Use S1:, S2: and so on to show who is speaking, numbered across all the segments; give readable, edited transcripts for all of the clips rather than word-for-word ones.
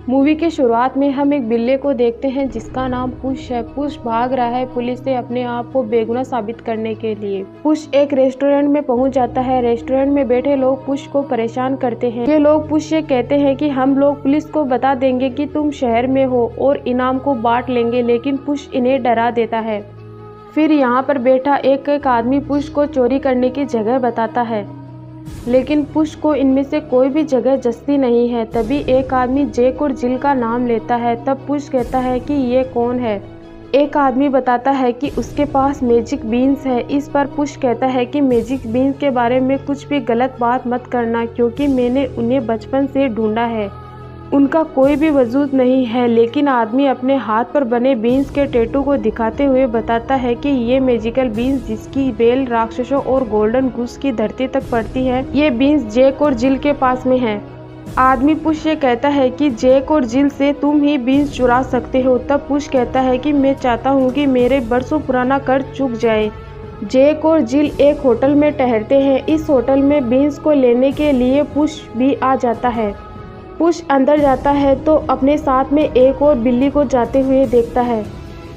S1: Movie के शुरुआत में हम एक बिल्ली को देखते हैं जिसका नाम पुश है। पुश भाग रहा है पुलिस से अपने आप को बेगुनाह साबित करने के लिए। पुश एक रेस्टोरेंट में पहुंच जाता है। रेस्टोरेंट में बैठे लोग पुश को परेशान करते हैं। ये लोग पुश से कहते हैं कि हम लोग पुलिस को बता देंगे कि तुम शहर में हो और इनाम को बांट लेंगे, लेकिन पुश इन्हें डरा देता है। फिर यहाँ पर बैठा एक आदमी पुश को चोरी करने की जगह बताता है, लेकिन पुश को इनमें से कोई भी जगह जचती नहीं है। तभी एक आदमी जैक और जिल का नाम लेता है। तब पुश कहता है कि ये कौन है। एक आदमी बताता है कि उसके पास मैजिक बीन्स है। इस पर पुश कहता है कि मैजिक बीन्स के बारे में कुछ भी गलत बात मत करना, क्योंकि मैंने उन्हें बचपन से ढूंढा है, उनका कोई भी वजूद नहीं है। लेकिन आदमी अपने हाथ पर बने बीन्स के टैटू को दिखाते हुए बताता है कि ये मैजिकल बीन्स जिसकी बेल राक्षसों और गोल्डन गूस की धरती तक पड़ती है, ये बीन्स जैक और जिल के पास में है। आदमी पुश से कहता है कि जैक और जिल से तुम ही बीन्स चुरा सकते हो। तब पुश कहता है कि मैं चाहता हूँ कि मेरे बरसों पुराना कर्ज चुक जाए। जैक और जिल एक होटल में ठहरते हैं। इस होटल में बीन्स को लेने के लिए पुश भी आ जाता है। पुश अंदर जाता है तो अपने साथ में एक और बिल्ली को जाते हुए देखता है।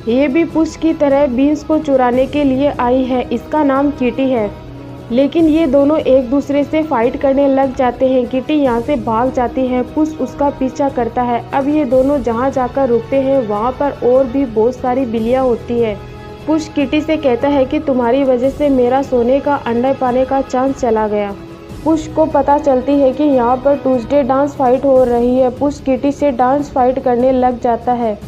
S1: ये भी पुश की तरह बीन्स को चुराने के लिए आई है। इसका नाम किटी है। लेकिन ये दोनों एक दूसरे से फाइट करने लग जाते हैं। किटी यहाँ से भाग जाती है। पुश उसका पीछा करता है। अब ये दोनों जहाँ जाकर रुकते हैं वहाँ पर और भी बहुत सारी बिल्लियाँ होती है। पुश किटी से कहता है कि तुम्हारी वजह से मेरा सोने का अंडा पाने का चांस चला गया। पुश को पता चलती है कि यहाँ पर ट्यूसडे डांस फाइट हो रही है। पुश किटी से डांस फाइट करने लग जाता है।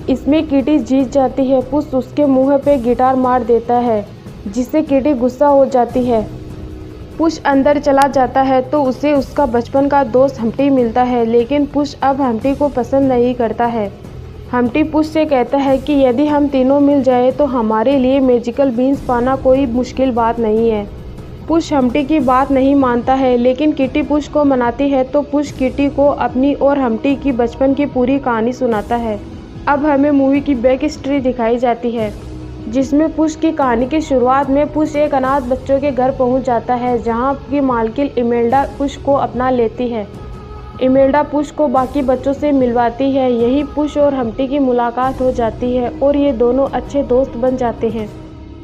S1: इसमें किटी जीत जाती है। पुश उसके मुंह पे गिटार मार देता है, जिससे किटी गुस्सा हो जाती है। पुश अंदर चला जाता है तो उसे उसका बचपन का दोस्त हम्टी मिलता है, लेकिन पुश अब हम्टी को पसंद नहीं करता है। हम्टी पुश से कहता है कि यदि हम तीनों मिल जाए तो हमारे लिए मैजिकल बीन्स पाना कोई मुश्किल बात नहीं है। पुश हम्टी की बात नहीं मानता है, लेकिन किटी पुश को मनाती है तो पुश किटी को अपनी और हम्टी की बचपन की पूरी कहानी सुनाता है। अब हमें मूवी की बैक स्टोरी दिखाई जाती है, जिसमें पुश की कहानी की शुरुआत में पुश एक अनाथ बच्चों के घर पहुंच जाता है, जहां की मालकिन इमेल्डा पुश को अपना लेती है। इमेल्डा पुश को बाकी बच्चों से मिलवाती है। यहीं पुश और हम्टी की मुलाकात हो जाती है और ये दोनों अच्छे दोस्त बन जाते हैं।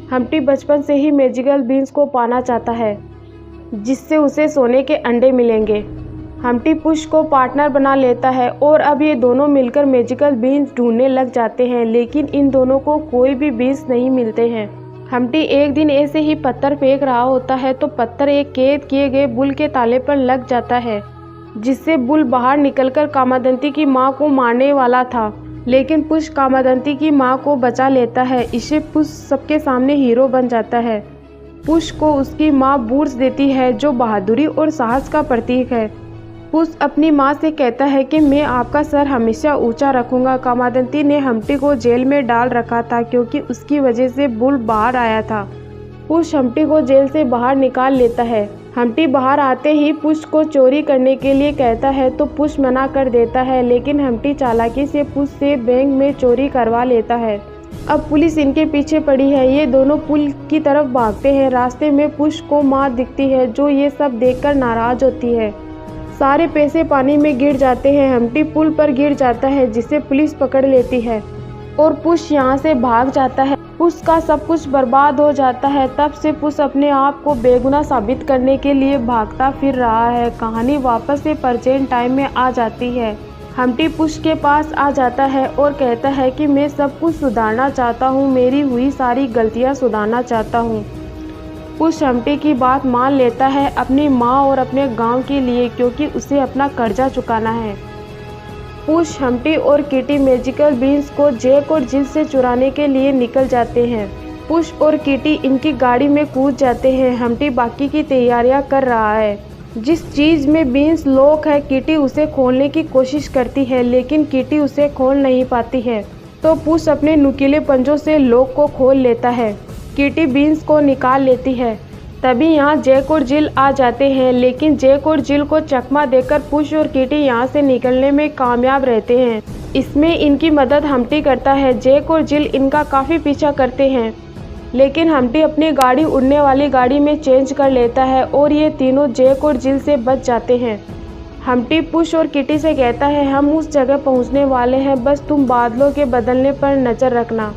S1: हम्टी बचपन से ही मैजिकल बीन्स को पाना चाहता है, जिससे उसे सोने के अंडे मिलेंगे। हम्टी पुश को पार्टनर बना लेता है और अब ये दोनों मिलकर मैजिकल बीन्स ढूंढने लग जाते हैं, लेकिन इन दोनों को कोई भी बीन्स नहीं मिलते हैं। हम्टी एक दिन ऐसे ही पत्थर फेंक रहा होता है तो पत्थर एक कैद किए गए बुल के ताले पर लग जाता है, जिससे बुल बाहर निकलकर कामादंती की माँ को मारने वाला था, लेकिन पुश कामादंती की माँ को बचा लेता है। इसे पुश सबके सामने हीरो बन जाता है। पुश को उसकी माँ बूर्स देती है, जो बहादुरी और साहस का प्रतीक है। पुश अपनी माँ से कहता है कि मैं आपका सर हमेशा ऊंचा रखूंगा। कामादंती ने हम्टी को जेल में डाल रखा था क्योंकि उसकी वजह से बुल बाहर आया था। पुश हम्टी को जेल से बाहर निकाल लेता है। हम्टी बाहर आते ही पुश को चोरी करने के लिए कहता है तो पुश मना कर देता है, लेकिन हम्टी चालाकी से पुश से बैंक में चोरी करवा लेता है। अब पुलिस इनके पीछे पड़ी है। ये दोनों पुल की तरफ भागते हैं। रास्ते में पुश को माँ दिखती है, जो ये सब देखकर नाराज होती है। सारे पैसे पानी में गिर जाते हैं। हम्टी पुल पर गिर जाता है, जिसे पुलिस पकड़ लेती है और पुश यहाँ से भाग जाता है। पुश का सब कुछ बर्बाद हो जाता है। तब से पुश अपने आप को बेगुनाह साबित करने के लिए भागता फिर रहा है। कहानी वापस से प्रेजेंट टाइम में आ जाती है। हम्टी पुश के पास आ जाता है और कहता है कि मैं सब कुछ सुधारना चाहता हूँ, मेरी हुई सारी गलतियाँ सुधारना चाहता हूँ। पुश हम्टी की बात मान लेता है अपनी माँ और अपने गाँव के लिए, क्योंकि उसे अपना कर्जा चुकाना है। पुश हम्टी और किटी मैजिकल बीन्स को जैक और जिल से चुराने के लिए निकल जाते हैं। पुश और किटी इनकी गाड़ी में कूद जाते हैं। हम्टी बाकी की तैयारियां कर रहा है। जिस चीज़ में बीन्स लॉक है, किटी उसे खोलने की कोशिश करती है, लेकिन किटी उसे खोल नहीं पाती है। तो पुश अपने नुकीले पंजों से लॉक को खोल लेता है। किटी बीन्स को निकाल लेती है। तभी यहाँ जैक और जिल आ जाते हैं, लेकिन जैक और जिल को चकमा देकर पुश और किटी यहाँ से निकलने में कामयाब रहते हैं। इसमें इनकी मदद हम्टी करता है। जैक और जिल इनका काफ़ी पीछा करते हैं, लेकिन हम्टी अपनी गाड़ी उड़ने वाली गाड़ी में चेंज कर लेता है और ये तीनों जैक और जिल से बच जाते हैं। हम्टी पुश और किटी से कहता है, हम उस जगह पहुंचने वाले हैं, बस तुम बादलों के बदलने पर नजर रखना।